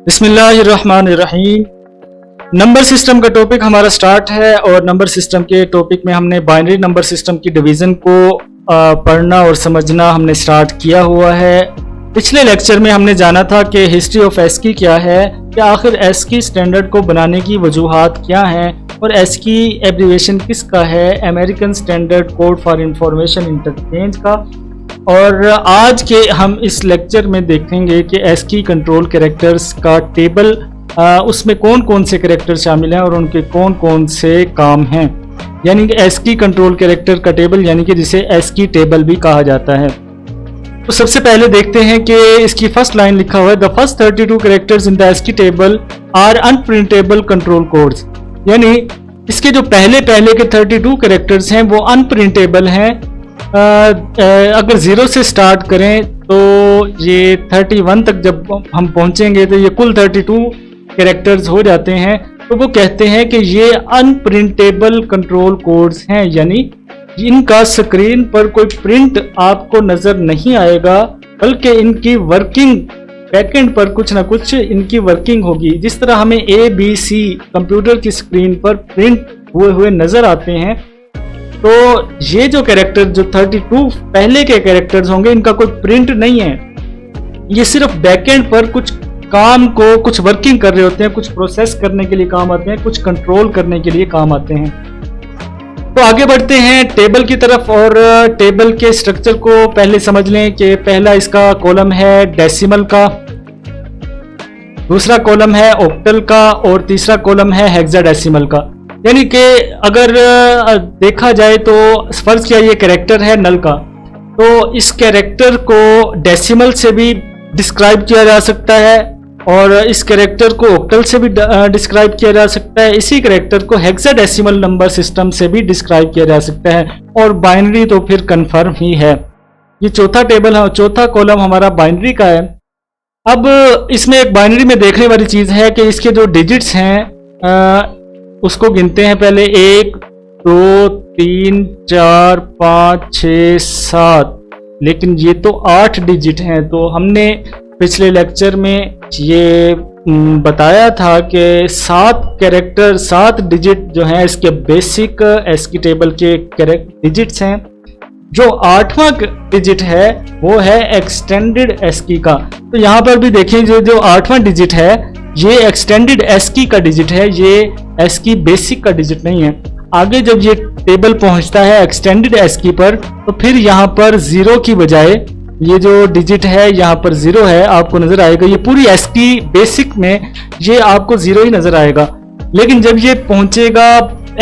बिस्मिल्लाहिर्रहमानिर्रहीम। Number system का topic हमारा स्टार्ट है और नंबर सिस्टम के टॉपिक में हमने बाइनरी नंबर सिस्टम की डिवीज़न को पढ़ना और समझना हमने स्टार्ट किया हुआ है। पिछले लेक्चर में हमने जाना था कि हिस्ट्री ऑफ एस्की क्या है, कि आखिर एस्की स्टैंडर्ड को बनाने की वजूहात क्या हैं और एस्की एब्रीवेशन किसका है, American standard code for information interchange का। और आज के हम इस लेक्चर में देखेंगे कि एस्की कंट्रोल कैरेक्टर्स का टेबल, उसमें कौन कौन से कैरेक्टर शामिल हैं और उनके कौन कौन से काम हैं, यानी कि एस्की कंट्रोल कैरेक्टर का टेबल, यानी कि जिसे एस्की टेबल भी कहा जाता है। तो सबसे पहले देखते हैं कि इसकी फर्स्ट लाइन लिखा हुआ है, the first 32 characters in the ASCII table are unprintable control codes, यानी इसके जो पहले के 32 कैरेक्टर्स हैं वो अनप्रिंटेबल हैं। अगर 0 से स्टार्ट करें तो ये 31 तक जब हम पहुंचेंगे तो ये कुल 32 कैरेक्टर्स हो जाते हैं। तो वो कहते हैं कि ये अनप्रिंटेबल कंट्रोल कोड्स हैं, यानी इनका स्क्रीन पर कोई प्रिंट आपको नज़र नहीं आएगा, बल्कि इनकी वर्किंग बैकएंड पर कुछ ना कुछ इनकी वर्किंग होगी। जिस तरह हमें ABC कंप्यूटर की स्क्रीन पर प्रिंट हुए नज़र आते हैं, तो ये जो कैरेक्टर जो 32 पहले के कैरेक्टर्स होंगे, इनका कोई प्रिंट नहीं है, ये सिर्फ बैकएंड पर कुछ काम को, कुछ वर्किंग कर रहे होते हैं, कुछ प्रोसेस करने के लिए काम आते हैं, कुछ कंट्रोल करने के लिए काम आते हैं। तो आगे बढ़ते हैं टेबल की तरफ और टेबल के स्ट्रक्चर को पहले समझ लें कि पहला इसका कॉलम है डेसिमल का, दूसरा कॉलम है ऑक्टल का और तीसरा कॉलम है हेक्साडेसिमल का। यानी कि अगर देखा जाए तो फर्ज किया ये कैरेक्टर है नल का, तो इस कैरेक्टर को डेसिमल से भी डिस्क्राइब किया जा सकता है और इस कैरेक्टर को ऑक्टल से भी डिस्क्राइब किया जा सकता है। इसी कैरेक्टर को हेक्साडेसिमल नंबर सिस्टम से भी डिस्क्राइब किया जा सकता है और बाइनरी तो फिर कन्फर्म ही है। ये चौथा टेबल है, चौथा कॉलम हमारा बाइनरी का है। अब इसमें एक बाइनरी में देखने वाली चीज़ है कि इसके जो डिजिट्स हैं उसको गिनते हैं पहले, 1 2 3 4 5 6 7, लेकिन ये तो 8 डिजिट हैं। तो हमने पिछले लेक्चर में ये बताया था कि 7 डिजिट जो हैं इसके बेसिक एस्की टेबल के डिजिट्स हैं। जो 8वां डिजिट है वो है एक्सटेंडेड एस्की का। तो यहाँ पर भी देखें जो 8वां डिजिट है ये एक्सटेंडेड एस्की का डिजिट है, ये एस्की बेसिक का डिजिट नहीं है। आगे जब ये टेबल पहुंचता है एक्सटेंडेड एस्की पर, तो फिर यहाँ पर 0 की बजाय ये जो डिजिट है यहाँ पर 0 है, आपको नजर आएगा। ये पूरी एस्की बेसिक में ये आपको 0 ही नजर आएगा, लेकिन जब ये पहुंचेगा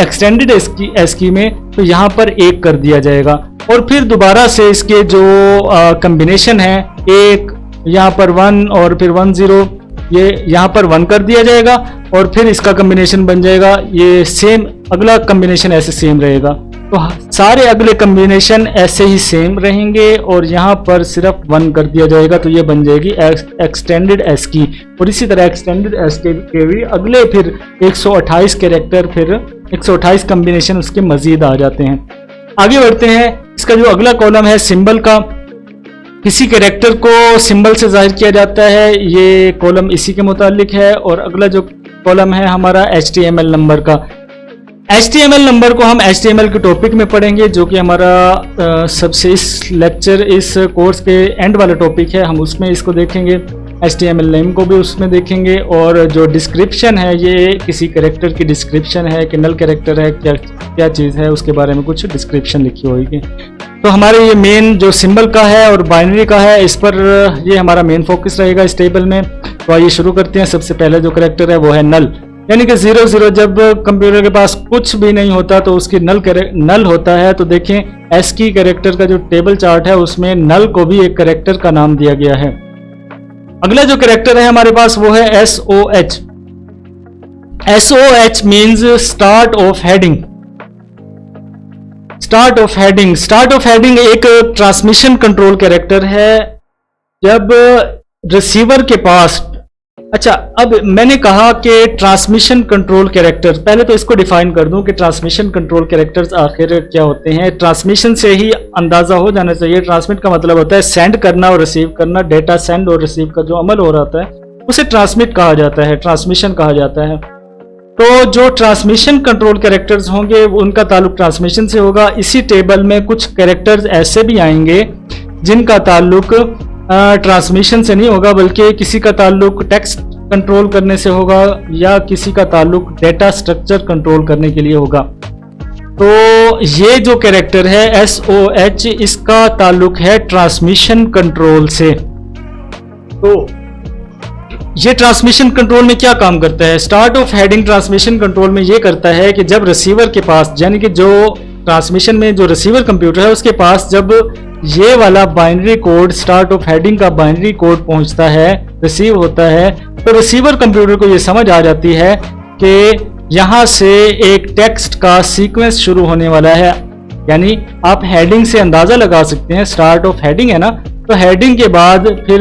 एक्सटेंडेड एस्की में तो यहाँ पर 1 कर दिया जाएगा और फिर दोबारा से इसके जो कम्बिनेशन है, 1 यहाँ पर 1 और फिर 1 0, ये यहाँ पर 1 कर दिया जाएगा और फिर इसका कम्बिनेशन बन जाएगा। ये सेम अगला कम्बिनेशन ऐसे सेम रहेगा, तो सारे अगले कम्बिनेशन ऐसे ही सेम रहेंगे और यहाँ पर सिर्फ 1 कर दिया जाएगा, तो ये बन जाएगी एक्सटेंडेड एस्की। और इसी तरह एक्सटेंडेड एस्की के भी अगले फिर 128 कैरेक्टर, फिर 128 कम्बिनेशन उसके मजीद आ जाते हैं। आगे बढ़ते हैं, इसका जो अगला कॉलम है सिंबल का, किसी कैरेक्टर को सिंबल से जाहिर किया जाता है, ये कॉलम इसी के मुतालिक है। और अगला जो कॉलम है हमारा HTML नंबर का। HTML नंबर को हम HTML के टॉपिक में पढ़ेंगे, जो कि हमारा सबसे इस लेक्चर, इस कोर्स के एंड वाला टॉपिक है, हम उसमें इसको देखेंगे। HTML नेम को भी उसमें देखेंगे और जो डिस्क्रिप्शन है ये किसी कैरेक्टर की डिस्क्रिप्शन है कि नल कैरेक्टर है, क्या चीज़ है, उसके बारे में कुछ डिस्क्रिप्शन लिखी होगी। तो हमारे ये मेन जो सिंबल का है और बाइनरी का है, इस पर ये हमारा मेन फोकस रहेगा इस टेबल में। तो आइए शुरू करते हैं। सबसे पहले जो कैरेक्टर है वो है नल, यानी कि 0 0 जब कंप्यूटर के पास कुछ भी नहीं होता तो उसकी नल होता है। तो देखें एस्की कैरेक्टर का जो टेबल चार्ट है उसमें नल को भी एक कैरेक्टर का नाम दिया गया है। अगला जो कैरेक्टर है हमारे पास वो है SOH। SOH means start of heading. Start of heading एक ट्रांसमिशन कंट्रोल कैरेक्टर है। जब रिसीवर के पास, अच्छा अब मैंने कहा कि ट्रांसमिशन कंट्रोल कैरेक्टर, पहले तो इसको डिफाइन कर दूं कि ट्रांसमिशन कंट्रोल कैरेक्टर्स आखिर क्या होते हैं। ट्रांसमिशन से ही अंदाजा हो जाना चाहिए। ट्रांसमिट का मतलब होता है सेंड करना और रिसीव करना, डेटा सेंड और रिसीव का जो अमल हो रहा है उसे ट्रांसमिट कहा जाता है, ट्रांसमिशन कहा जाता है। तो जो ट्रांसमिशन कंट्रोल कैरेक्टर्स होंगे उनका ताल्लुक ट्रांसमिशन से होगा। इसी टेबल में कुछ कैरेक्टर्स ऐसे भी आएंगे जिनका ताल्लुक ट्रांसमिशन से नहीं होगा, बल्कि किसी का ताल्लुक टेक्स्ट कंट्रोल करने से होगा या किसी का ताल्लुक डेटा स्ट्रक्चर कंट्रोल करने के लिए होगा। तो ये जो कैरेक्टर है SOH, इसका ताल्लुक है ट्रांसमिशन कंट्रोल से। तो ये ट्रांसमिशन कंट्रोल में क्या काम करता है? Start of heading transmission control में ये करता है कि जब रिसीवर के पास, यानी कि जो ट्रांसमिशन में जो रिसीवर कंप्यूटर है उसके पास जब ये वाला binary code, start of heading का बाइनरी कोड पहुंचता है, रिसीव होता है, तो रिसीवर कंप्यूटर को ये समझ आ जाती है कि यहाँ से एक टेक्स्ट का सीक्वेंस शुरू होने वाला है। यानी आप हेडिंग से अंदाज़ा लगा सकते हैं, स्टार्ट ऑफ हेडिंग है ना, तो हेडिंग के बाद फिर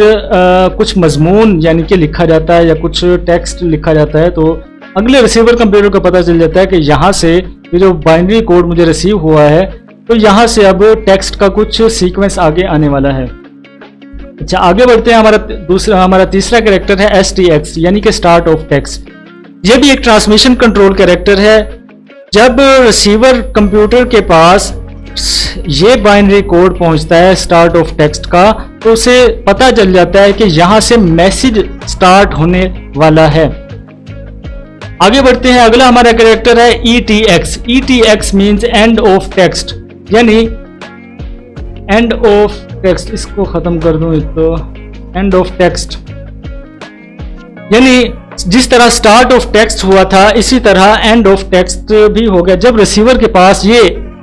कुछ मजमून यानी कि लिखा जाता है या कुछ टेक्स्ट लिखा जाता है, तो अगले रिसीवर कंप्यूटर को पता चल जाता है कि यहाँ से ये जो बाइनरी कोड मुझे रिसीव हुआ है, तो यहाँ से अब टेक्स्ट का कुछ सीक्वेंस आगे आने वाला है। अच्छा, आगे बढ़ते हैं। हमारा तीसरा कैरेक्टर है STX, यानी कि स्टार्ट ऑफ टेक्स्ट। ये भी एक ट्रांसमिशन कंट्रोल कैरेक्टर है। जब रिसीवर कंप्यूटर के पास ये बाइनरी कोड पहुंचता है स्टार्ट ऑफ टेक्स्ट का, तो उसे पता चल जाता है कि यहां से मैसेज स्टार्ट होने वाला है। आगे बढ़ते हैं। अगला हमारा कैरेक्टर है ETX। ETX means end of text, यानी एंड ऑफ टेक्स्ट, इसको खत्म कर दूं तो एंड ऑफ टेक्स्ट, यानी जिस तरह स्टार्ट ऑफ टेक्स्ट हुआ था इसी तरह एंड ऑफ टेक्स्ट भी हो गया। जब रिसीवर के पास ये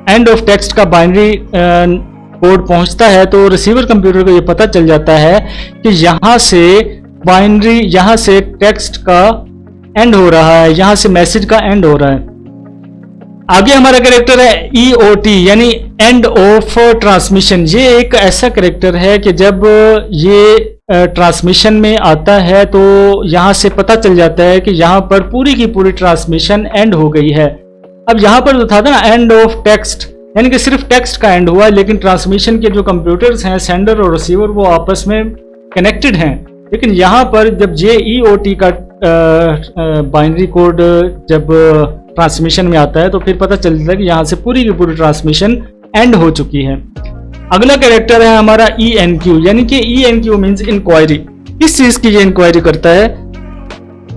एंड ऑफ टेक्स्ट का बाइनरी कोड पहुंचता है तो रिसीवर कंप्यूटर को ये पता चल जाता है कि यहाँ से बाइनरी, यहाँ से टेक्स्ट का एंड हो रहा है, यहाँ से मैसेज का एंड हो रहा है। आगे हमारा कैरेक्टर है EOT, यानी एंड ऑफ ट्रांसमिशन। ये एक ऐसा कैरेक्टर है कि जब ये ट्रांसमिशन में आता है तो यहाँ से पता चल जाता है कि यहाँ पर पूरी की पूरी ट्रांसमिशन एंड हो गई है। अब यहाँ पर जो था ना एंड ऑफ टेक्स्ट, यानी कि सिर्फ टेक्स्ट का एंड हुआ है, लेकिन ट्रांसमिशन के जो कंप्यूटर्स हैं, सेंडर और रिसीवर, वो आपस में कनेक्टेड हैं। लेकिन यहाँ पर जब ये EOT का बाइनरी कोड जब ट्रांसमिशन में आता है तो फिर पता चलता है कि यहाँ से पूरी की पूरी ट्रांसमिशन एंड हो चुकी है। अगला कैरेक्टर है हमारा ENQ, यानी कि ENQ मींस इंक्वायरी। किस चीज की ये इंक्वायरी करता है?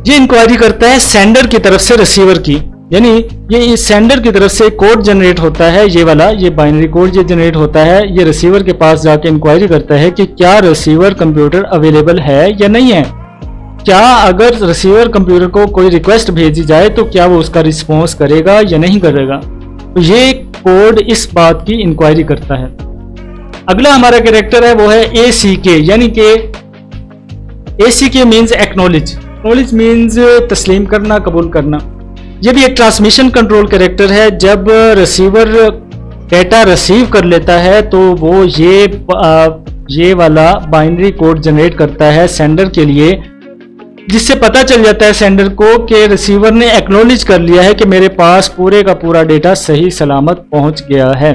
ये इंक्वायरी करता है सेंडर की तरफ से रिसीवर की, यानी ये सेंडर की तरफ से कोड जनरेट होता है, ये वाला, ये बाइनरी कोड ये जनरेट होता है, ये रिसीवर के पास जाके इंक्वायरी करता है कि क्या रिसीवर कंप्यूटर अवेलेबल है या नहीं है। क्या अगर रिसीवर कंप्यूटर को कोई रिक्वेस्ट भेजी जाए तो क्या वो उसका रिस्पॉन्स करेगा या नहीं करेगा। तो ये कोड इस बात की इंक्वायरी करता है। अगला हमारा कैरेक्टर है वो है ACK, यानी कि ACK means acknowledge. Acknowledge means तस्लीम करना, कबूल करना। ये भी एक ट्रांसमिशन कंट्रोल कैरेक्टर है। जब रिसीवर डेटा रिसीव कर लेता है तो वो ये वाला बाइनरी कोड जनरेट करता है सेंडर के लिए, जिससे पता चल जाता है सेंडर को कि रिसीवर ने एक्नॉलेज कर लिया है कि मेरे पास पूरे का पूरा डेटा सही सलामत पहुंच गया है।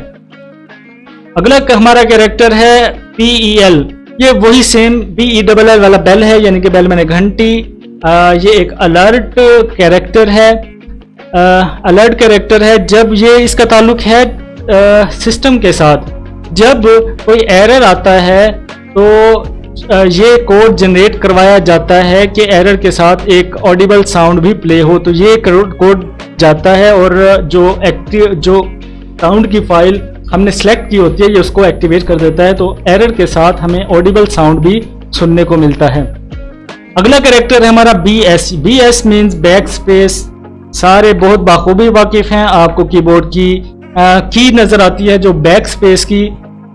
अगला हमारा कैरेक्टर है PEL। ये वही सेम BELL वाला बेल है, यानी कि बेल मैंने घंटी। ये एक अलर्ट कैरेक्टर है। अलर्ट कैरेक्टर है जब ये इसका ताल्लुक है सिस्टम के साथ। जब कोई एरर आता है तो ये कोड जनरेट करवाया जाता है कि एरर के साथ एक ऑडिबल साउंड भी प्ले हो, तो ये कोड जाता है और जो साउंड की फाइल हमने सेलेक्ट की होती है ये उसको एक्टिवेट कर देता है, तो एरर के साथ हमें ऑडिबल साउंड भी सुनने को मिलता है। अगला कैरेक्टर है हमारा BS। BS means back space. सारे बहुत बाखूबी वाकिफ हैं, आपको कीबोर्ड की नजर आती है जो बैक स्पेस की,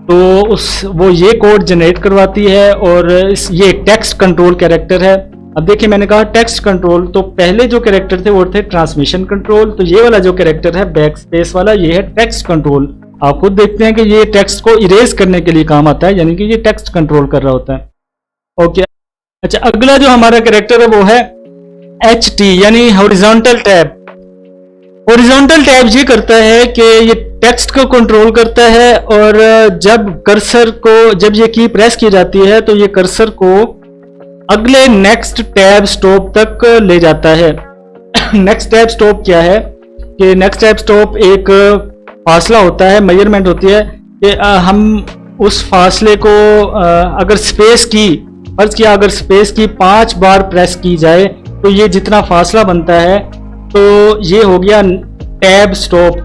तो वो ये कोड जनरेट करवाती है और ये एक टेक्स्ट कंट्रोल कैरेक्टर है। अब देखिए मैंने कहा टेक्स्ट कंट्रोल, तो पहले जो कैरेक्टर थे वो थे ट्रांसमिशन कंट्रोल, तो ये वाला जो कैरेक्टर है बैक स्पेस वाला ये है टेक्स्ट कंट्रोल। आप खुद देखते हैं कि ये टेक्स्ट को इरेज करने के लिए काम आता है, यानी कि ये टेक्स्ट कंट्रोल कर रहा होता है। ओके, अच्छा अगला जो हमारा कैरेक्टर है वो है HT, यानी हॉरिजॉन्टल टैब। हॉरिजॉन्टल टैब ये करता है कि ये टेक्स्ट को कंट्रोल करता है और जब कर्सर को, जब ये की प्रेस की जाती है तो ये कर्सर को अगले नेक्स्ट टैब स्टॉप तक ले जाता है। नेक्स्ट टैब स्टॉप क्या है कि नेक्स्ट टैब स्टॉप एक फासला होता है, मेजरमेंट होती है कि हम उस फासले को अगर स्पेस की फर्ज किया, अगर स्पेस की 5 बार प्रेस की जाए तो ये जितना फासला बनता है तो ये हो गया टैब स्टॉप।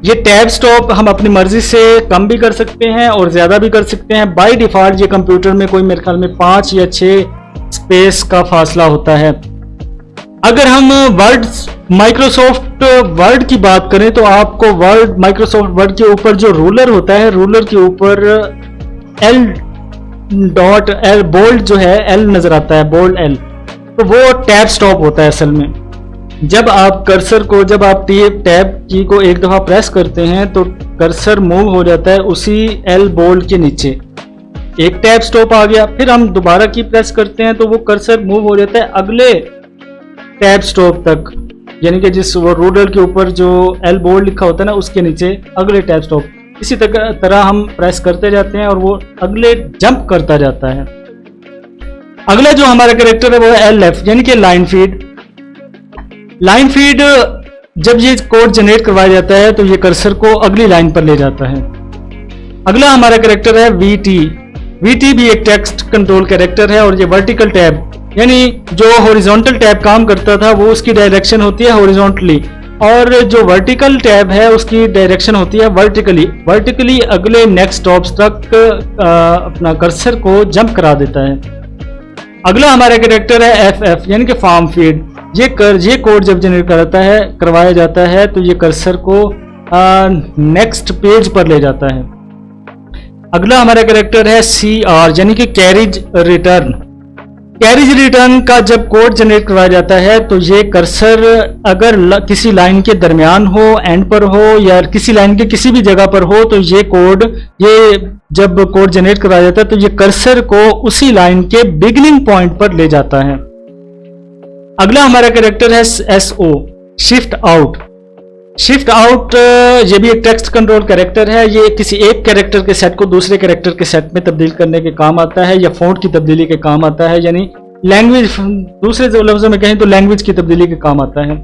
ये टैब स्टॉप हम अपनी मर्जी से कम भी कर सकते हैं और ज़्यादा भी कर सकते हैं। बाय डिफ़ॉल्ट ये कंप्यूटर में कोई मेरे ख्याल में 5 या 6 स्पेस का फासला होता है। अगर हम माइक्रोसॉफ्ट वर्ड की बात करें तो आपको माइक्रोसॉफ्ट वर्ड के ऊपर जो रूलर होता है, रूलर के ऊपर L बोल्ड जो है L नजर आता है, बोल्ड L, तो वो टैब स्टॉप होता है असल में। जब आप कर्सर को, जब आप टैब की को एक दफा प्रेस करते हैं तो कर्सर मूव हो जाता है उसी L बोल्ड के नीचे, एक टैब स्टॉप आ गया। फिर हम दोबारा की प्रेस करते हैं तो वो कर्सर मूव हो जाता है अगले टैब स्टॉप तक, यानी कि जिस वो रूलर के ऊपर जो L बोल्ड लिखा होता है ना उसके नीचे अगले टैब स्टॉप। इसी तरह हम प्रेस करते जाते हैं और वो अगले जंप करता जाता है। अगला जो हमारा कैरेक्टर है वो है LF, यानी कि लाइन फीड। लाइन फीड जब ये कोड जनरेट करवाया जाता है तो ये कर्सर को अगली लाइन पर ले जाता है। अगला हमारा कैरेक्टर है VT। VT भी एक टेक्स्ट कंट्रोल कैरेक्टर है और ये वर्टिकल टैब, यानी जो हॉरिजॉन्टल टैब काम करता था वो उसकी डायरेक्शन होती है हॉरिजॉन्टली, और जो वर्टिकल टैब है उसकी डायरेक्शन होती है वर्टिकली अगले नेक्स्ट स्टॉप्स तक अपना कर्सर को जंप करा देता है। अगला हमारा कैरेक्टर है FF, यानी कि फार्म फीड। ये कोड जब जनरेट करवाया जाता है तो ये कर्सर को नेक्स्ट पेज पर ले जाता है। अगला हमारा कैरेक्टर है CR, यानी कि कैरिज रिटर्न। कैरिज रिटर्न का जब कोड जनरेट करवाया जाता है तो ये कर्सर अगर किसी लाइन के दरमियान हो, एंड पर हो या किसी लाइन के किसी भी जगह पर हो तो ये जब कोड जनरेट करवाया जाता है तो ये कर्सर को उसी लाइन के बिगिनिंग पॉइंट पर ले जाता है। अगला हमारा कैरेक्टर है SO, shift out. Shift out ये भी एक टेक्स्ट कंट्रोल कैरेक्टर है। ये किसी एक कैरेक्टर के सेट को दूसरे कैरेक्टर के सेट में तब्दील करने के काम आता है या फ़ॉन्ट की तब्दीली के काम आता है, यानी लैंग्वेज, दूसरे लफ्ज़ों में कहें तो लैंग्वेज की तब्दीली के काम आता है।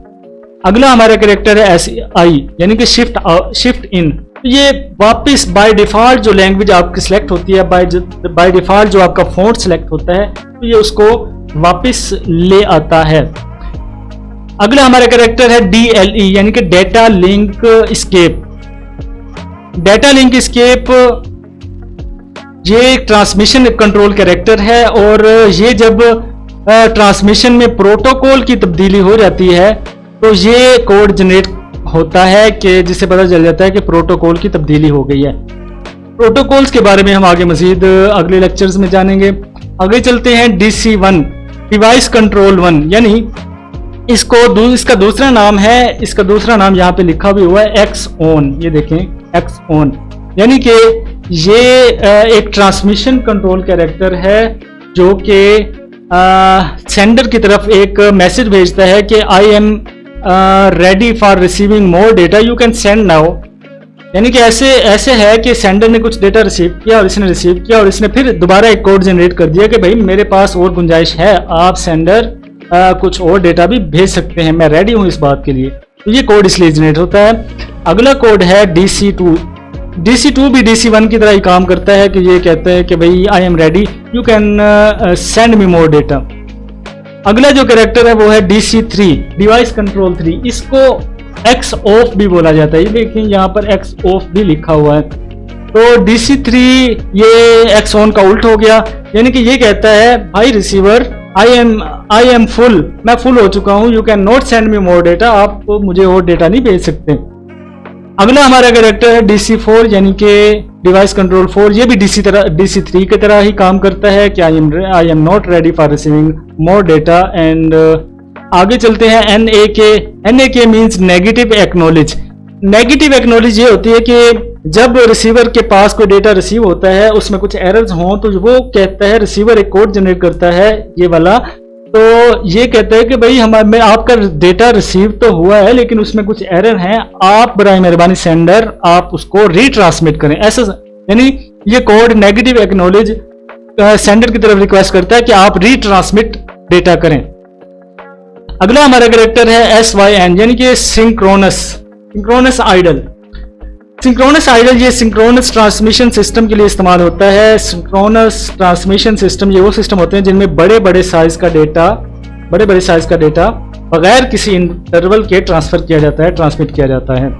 अगला हमारा कैरेक्टर है SI, यानी कि शिफ्ट इन। ये वापस बाय डिफ़ॉल्ट जो लैंग्वेज आपकी सिलेक्ट होती है, बाय डिफ़ॉल्ट जो आपका फ़ॉन्ट सिलेक्ट होता है तो ये उसको वापस ले आता है। अगला हमारा कैरेक्टर है DLE, यानी कि data link escape. Data link escape ये ट्रांसमिशन कंट्रोल कैरेक्टर है और ये जब ट्रांसमिशन में प्रोटोकॉल की तब्दीली हो जाती है तो ये कोड जनरेट होता है कि जिससे पता चल जाता है कि प्रोटोकॉल की तब्दीली हो गई है। प्रोटोकॉल्स के बारे में हम आगे मजीद अगले लेक्चर्स में जानेंगे। आगे चलते हैं DC1, डिवाइस कंट्रोल 1, यानी इसका दूसरा नाम यहाँ पे लिखा भी हुआ है XON। ये देखें XON, यानी कि ये एक ट्रांसमिशन कंट्रोल कैरेक्टर है जो कि सेंडर की तरफ एक मैसेज भेजता है कि I am ready for receiving more data, you can send now. यानी कि ऐसे है कि सेंडर ने कुछ डेटा रिसीव किया और इसने रिसीव किया और इसने फिर दोबारा एक कोड जनरेट कर दिया कि भाई मेरे पास और गुंजाइश है, आप सेंडर कुछ और डेटा भी भेज सकते हैं, मैं रेडी हूँ इस बात के लिए। तो ये कोड इसलिए जनरेट होता है। अगला कोड है DC2। DC2 भी DC1 की तरह ही काम करता है कि ये कहता है कि भाई I am ready, you can send me more data. अगला जो कैरेक्टर है वो है DC3, डिवाइस कंट्रोल 3। इसको X ऑफ भी बोला जाता है। ये देखिए यहाँ पर X ऑफ भी लिखा हुआ है। तो DC3 ये X ऑन का उल्ट हो गया, यानी कि ये कहता है भाई रिसीवर आई एम फुल, मैं फुल हो चुका हूँ, you can not send me more data, आप मुझे और डेटा नहीं भेज सकते। अगला हमारा कैरेक्टर है DC4, यानी कि डिवाइस कंट्रोल 4। ये भी DC3 की तरह ही काम करता है कि I am not ready for receiving more data. And आगे चलते हैं NAK means negative acknowledge. Negative acknowledge ये होती है कि जब रिसीवर के पास कोई डेटा रिसीव होता है उसमें कुछ एरर्स हों तो वो कहता है, रिसीवर एक कोड जनरेट करता है ये वाला, तो ये कहता है कि भाई में आपका डेटा रिसीव तो हुआ है लेकिन उसमें कुछ एरर हैं, आप बराए मेहरबानी सेंडर आप उसको रीट्रांसमिट करें। ऐसा यानी ये कोड नेगेटिव एक्नॉलेज सेंडर की तरफ रिक्वेस्ट करता है कि आप रीट्रांसमिट डेटा करें। अगला हमारा कैरेक्टर है SYN, यानी कि सिंक्रोनस आइडल। सिंक्रोनस आइडल ये सिंक्रोनस ट्रांसमिशन सिस्टम के लिए इस्तेमाल होता है। सिंक्रोनस ट्रांसमिशन सिस्टम ये वो सिस्टम होते हैं जिनमें बड़े बड़े साइज का डेटा बगैर किसी इंटरवल के ट्रांसफर किया जाता है, ट्रांसमिट किया जाता है।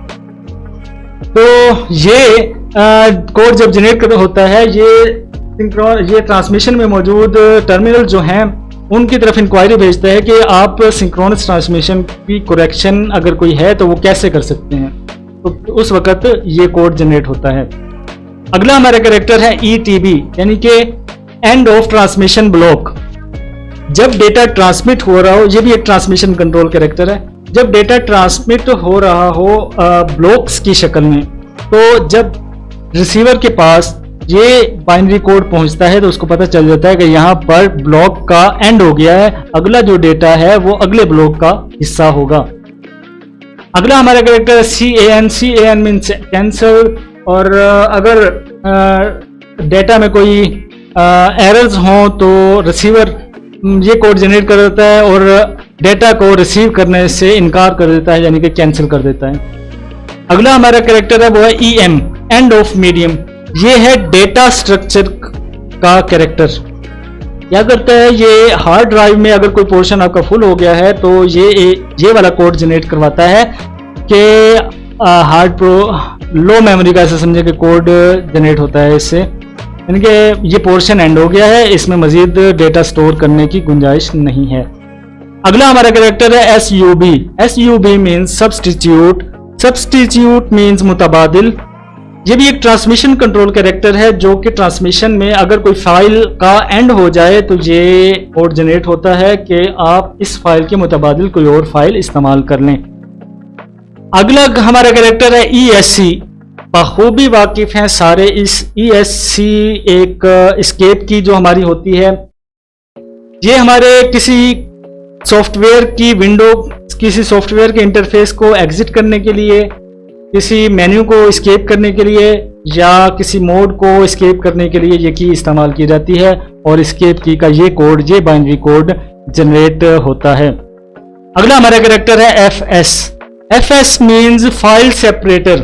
तो ये कोड जब जनरेट होता है, ये ट्रांसमिशन में मौजूद टर्मिनल जो हैं उनकी तरफ इंक्वायरी भेजता है कि आप सिंक्रोनस ट्रांसमिशन की करेक्शन अगर कोई है तो वो कैसे कर सकते हैं। तो उस वक्त ये कोड जनरेट होता है। अगला हमारा कैरेक्टर है ETB, यानी कि एंड ऑफ ट्रांसमिशन ब्लॉक। जब डेटा ट्रांसमिट हो रहा हो, ये भी एक ट्रांसमिशन कंट्रोल कैरेक्टर है। जब डेटा ट्रांसमिट हो रहा हो ब्लॉक्स की शक्ल में, तो जब रिसीवर के पास ये बाइनरी कोड पहुंचता है तो उसको पता चल जाता है कि यहाँ पर ब्लॉक का एंड हो गया है, अगला जो डेटा है वो अगले ब्लॉक का हिस्सा होगा। अगला हमारा कैरेक्टर है CAN मीन्स कैंसल। और अगर डेटा में कोई एरर्स हों तो रिसीवर ये कोड जनरेट कर देता है और डेटा को रिसीव करने से इनकार कर देता है, यानी कि कैंसिल कर देता है। अगला हमारा कैरेक्टर है वो है EM, एंड ऑफ मीडियम। ये है डेटा स्ट्रक्चर का कैरेक्टर। क्या करता है, ये हार्ड ड्राइव में अगर कोई पोर्शन आपका फुल हो गया है तो ये वाला कोड जनरेट करवाता है कि लो मेमोरी का ऐसा समझे कि कोड जनरेट होता है इससे, यानी कि ये पोर्शन एंड हो गया है, इसमें मजीद डेटा स्टोर करने की गुंजाइश नहीं है। अगला हमारा कैरेक्टर है SUB मीन्स सब्स्टिट्यूट मीन्स मुतबादिल। ये भी एक ट्रांसमिशन कंट्रोल कैरेक्टर है जो कि ट्रांसमिशन में अगर कोई फाइल का एंड हो जाए तो ये कोड जनरेट होता है कि आप इस फाइल के मुतबादिल कोई और फाइल इस्तेमाल कर लें। अगला हमारा कैरेक्टर है ESC। बखूबी वाकिफ हैं सारे इस ESC एक एस्केप की जो हमारी होती है। ये हमारे किसी सॉफ्टवेयर की विंडो, किसी सॉफ्टवेयर के इंटरफेस को एग्जिट करने के लिए, किसी मेन्यू को एस्केप करने के लिए या किसी मोड को एस्केप करने के लिए ये की इस्तेमाल की जाती है और एस्केप की का ये बाइनरी कोड जनरेट होता है। अगला हमारा कैरेक्टर है FS means file separator.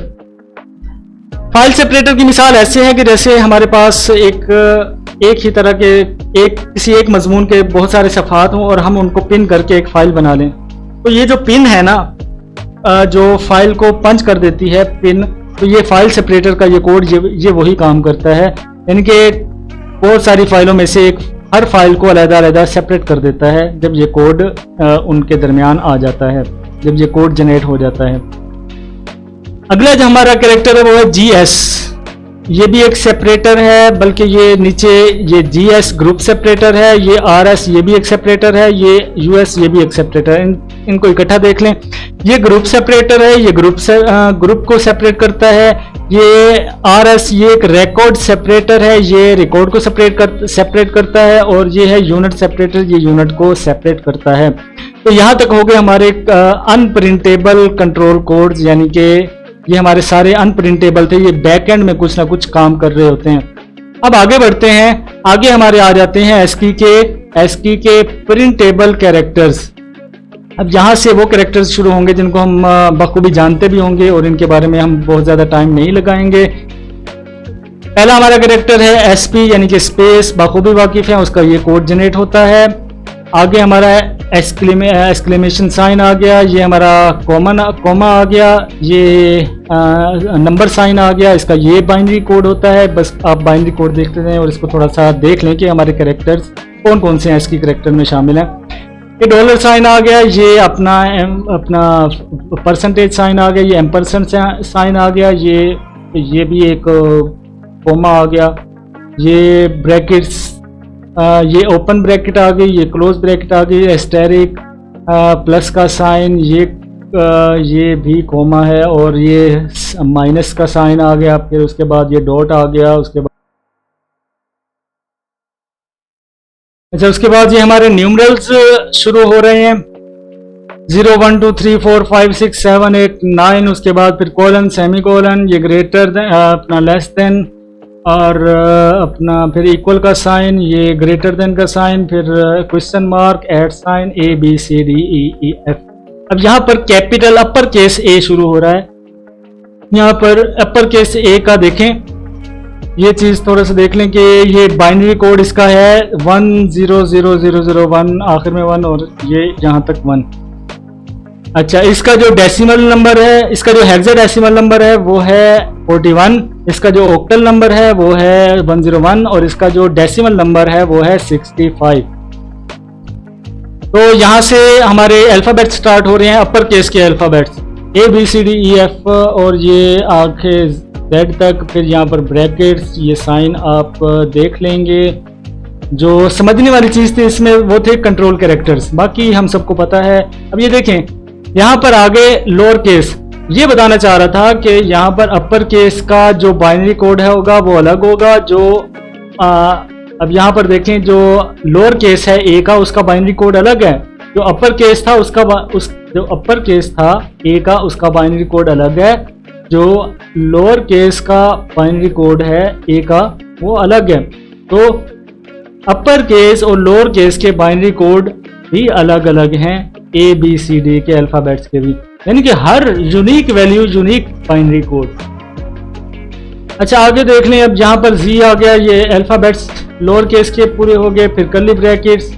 File separator की मिसाल ऐसे है कि जैसे हमारे पास एक ही तरह के किसी एक मजमून के बहुत सारे सफ़ात हों और हम उनको पिन करके एक फाइल बना लें, तो ये जो पिन है ना, जो फाइल को पंच कर देती है पिन, तो ये फाइल सेपरेटर का ये कोड ये वही काम करता है, यानी कि बहुत सारी फाइलों में से हर फाइल को अलग-अलग सेपरेट कर देता है जब ये कोड उनके दरमियान आ जाता है, जब ये कोड जनरेट हो जाता है। अगला जो हमारा कैरेक्टर है वो है GS। ये भी एक सेपरेटर है, बल्कि ये नीचे ये GS ग्रुप सेपरेटर है, ये RS ये भी एक सेपरेटर है, ये US ये भी एक सेपरेटर है। इनको इकट्ठा देख लें। ये ग्रुप सेपरेटर है, ये ग्रुप को सेपरेट करता है। ये RS ये एक रिकॉर्ड सेपरेटर है, ये रिकॉर्ड को सेपरेट करता है। और ये है यूनिट सेपरेटर, ये यूनिट को सेपरेट करता है। तो यहाँ तक हो गए हमारे अनप्रिंटेबल कंट्रोल कोड्स, यानी कि ये हमारे सारे अनप्रिंटेबल थे, ये बैक एंड में कुछ ना कुछ काम कर रहे होते हैं। अब आगे बढ़ते हैं, आगे हमारे आ जाते हैं ASCII के प्रिंटेबल कैरेक्टर्स। अब यहाँ से वो कैरेक्टर्स शुरू होंगे जिनको हम बखूबी जानते भी होंगे और इनके बारे में हम बहुत ज़्यादा टाइम नहीं लगाएंगे। पहला हमारा कैरेक्टर है SP यानी कि स्पेस, बखूबी वाकिफ है, उसका ये कोड जनरेट होता है। आगे हमारा एक्सक्लेमेशन साइन आ गया, ये हमारा कॉमा आ गया, ये नंबर साइन आ गया, इसका ये बाइनरी कोड होता है। बस आप बाइनरी कोड देखते रहें और इसको थोड़ा सा देख लें कि हमारे कैरेक्टर्स कौन कौन से ASCII कैरेक्टर में शामिल हैं। ये डॉलर साइन आ गया, ये अपना परसेंटेज साइन आ गया, ये एम्परसेंट साइन आ गया, ये भी एक कॉमा आ गया, ये ब्रैकेट्स, ये ओपन ब्रैकेट आ गई, ये क्लोज ब्रैकेट आ गई, एस्टेरिक, प्लस का साइन, ये भी कॉमा है, और ये माइनस का साइन आ गया, फिर उसके बाद ये डॉट आ गया, उसके बाद उसके बाद ये हमारे न्यूमरल्स शुरू हो रहे हैं, 0 1 2 3 4 5 6 7 8 9, उसके बाद फिर कॉलन, सेमी कॉलन, ये ग्रेटर अपना लेस देन, और अपना फिर इक्वल का साइन, ये ग्रेटर देन का साइन, फिर question mark, at sign, ABCDEEF। अब यहाँ पर कैपिटल अपर केस ए शुरू हो रहा है। यहाँ पर अपर केस ए का देखें, ये चीज़ थोड़ा सा देख लें कि ये बाइनरी कोड इसका है 100001, आखिर में 1 और ये यहाँ तक 1। अच्छा, इसका जो डेसिमल नंबर है, इसका जो हेक्साडेसिमल नंबर है वो है 41, इसका जो ऑक्टल नंबर है वो है 101 और इसका जो डेसिमल नंबर है वो है 65। तो यहाँ से हमारे अल्फ़ाबेट स्टार्ट हो रहे हैं, अपर केस के अल्फ़ाबेट्स ABCDEF और ये आखिर Z तक, फिर यहाँ पर ब्रैकेट्स, ये साइन आप देख लेंगे। जो समझने वाली चीज़ थी इसमें वो थे कंट्रोल कैरेक्टर्स, बाकी हम सबको पता है। अब ये देखें यहाँ पर आगे लोअर केस, ये बताना चाह रहा था कि यहाँ पर अपर केस का जो बाइनरी कोड है होगा वो अलग होगा। जो अब यहाँ पर देखें, जो लोअर केस है ए का, उसका बाइनरी कोड अलग है। जो अपर केस था जो अपर केस था ए का, उसका बाइनरी कोड अलग है। जो लोअर केस का बाइनरी कोड है ए का, वो अलग है। तो अपर केस और लोअर केस के बाइनरी कोड भी अलग अलग हैं, ABCD के अल्फ़ाबेट्स के भी, यानी कि हर unique value unique binary code. अच्छा, आगे देख लें। अब यहाँ पर Z आ गया, ये अल्फ़ाबेट्स लोअर केस के पूरे हो गए। फिर कर्ली ब्रैकेट्स,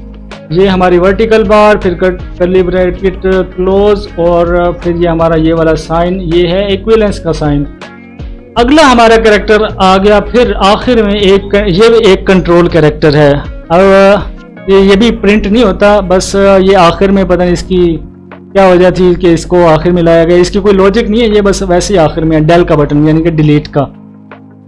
ये हमारी वर्टिकल बार, फिर कर्ली ब्रैकेट क्लोज, और फिर ये हमारा ये वाला साइन, ये है इक्विवेलेंस का साइन। अगला हमारा कैरेक्टर आ गया, फिर आखिर में ये एक कंट्रोल कैरेक्टर है। अब ये भी प्रिंट नहीं होता, बस ये आखिर में पता नहीं इसकी क्या वजह थी कि इसको आखिर में लाया गया। इसकी कोई लॉजिक नहीं है, ये बस वैसे ही आखिर में है। डेल का बटन, यानी कि डिलीट का।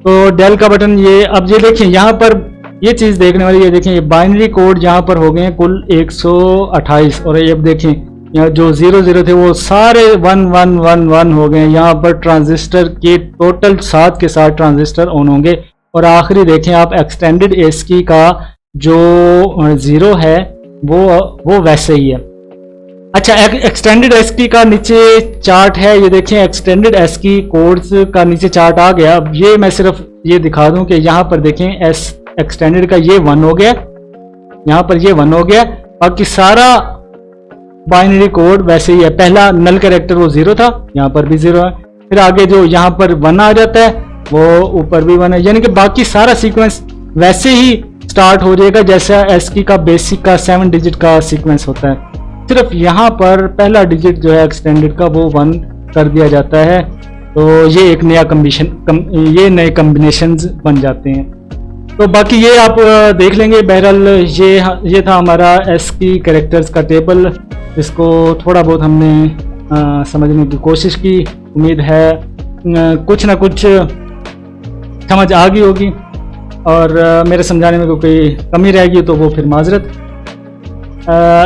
तो डेल का बटन, ये अब ये देखें यहाँ पर ये चीज़ देखने वाली, ये देखें ये बाइनरी कोड यहाँ पर हो गए हैं कुल 128, और ये अब देखें यहाँ जो 00 थे वो सारे 1111 हो गए। यहाँ पर ट्रांजिस्टर के टोटल 7 के 7 ट्रांजिस्टर ऑन होंगे। और आखिरी देखें आप, एक्सटेंडेड ASCII का जो 0 है वो वैसे ही है। अच्छा, एक्सटेंडेड ASCII का नीचे चार्ट है, ये देखें एक्सटेंडेड ASCII कोड्स का नीचे चार्ट आ गया। अब ये मैं सिर्फ ये दिखा दूं कि यहाँ पर देखें एक्सटेंडेड का ये 1 हो गया, यहाँ पर ये 1 हो गया, बाकी सारा बाइनरी कोड वैसे ही है। पहला नल कैरेक्टर वो 0 था, यहाँ पर भी 0 है। फिर आगे जो यहाँ पर 1 आ जाता है वो ऊपर भी 1 है, यानी कि बाकी सारा सीक्वेंस वैसे ही स्टार्ट हो जाएगा जैसा ASCII का बेसिक का 7 डिजिट का सीक्वेंस होता है। सिर्फ यहाँ पर पहला डिजिट जो है एक्सटेंडेड का वो 1 कर दिया जाता है। तो ये एक नया ये नए कम्बिनेशंस बन जाते हैं। तो बाकी ये आप देख लेंगे। बहरहाल ये था हमारा ASCII कैरेक्टर्स का टेबल, इसको थोड़ा बहुत हमने समझने की कोशिश की। उम्मीद है कुछ ना कुछ समझ आ गई होगी, और मेरे समझाने में कोई कमी रहेगी तो वो फिर माजरत।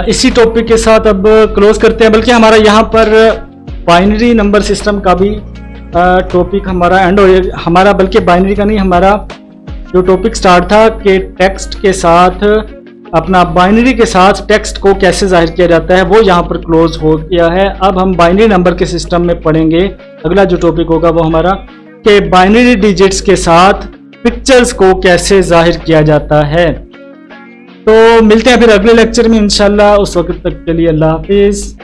इसी टॉपिक के साथ अब क्लोज करते हैं, बल्कि हमारा यहाँ पर बाइनरी नंबर सिस्टम का भी टॉपिक हमारा एंड हो हमारा, बल्कि बाइनरी का नहीं, हमारा जो टॉपिक स्टार्ट था कि टेक्स्ट के साथ अपना बाइनरी के साथ टेक्स्ट को कैसे जाहिर किया जाता है, वो यहाँ पर क्लोज हो गया है। अब हम बाइनरी नंबर के सिस्टम में पढ़ेंगे। अगला जो टॉपिक होगा वो हमारा कि बाइनरी डिजिट्स के साथ पिक्चर्स को कैसे जाहिर किया जाता है। तो मिलते हैं फिर अगले लेक्चर में इंशाल्लाह। उस वक्त तक के लिए अल्लाह हाफिज़।